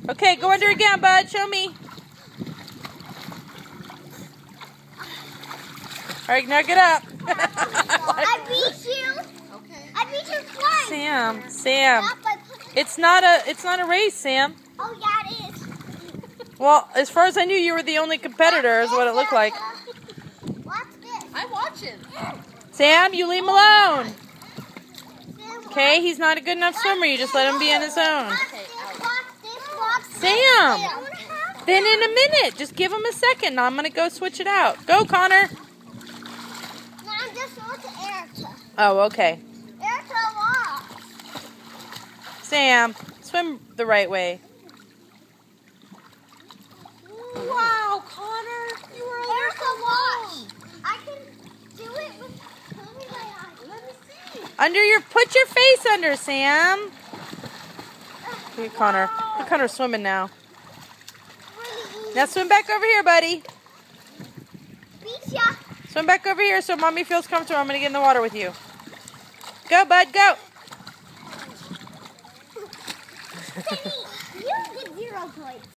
Okay, go under again, bud. Show me. All right, now get up. I beat you. Okay. I beat you twice. Sam. It's not a race, Sam. Oh yeah, it is. Well, as far as I knew, you were the only competitor, is what it looked like. Watch this. I'm watching. Sam, you leave him alone. Okay, he's not a good enough swimmer. You just let him be on his own. Sam, then in a minute. Just give him a second. Now I'm going to go switch it out. Go, Connor. No, I'm just going to Erica. Oh, okay. Erica, walk. Sam, swim the right way. Wow, Connor. You were Erica, watch. I can do it with closing my eyes. Let me see. Put your face under, Sam. Look at Connor. Look at Connor swimming now. Now swim back over here, buddy. Beat ya. Swim back over here so Mommy feels comfortable. I'm going to get in the water with you. Go, bud, go. Penny, you get 0 points.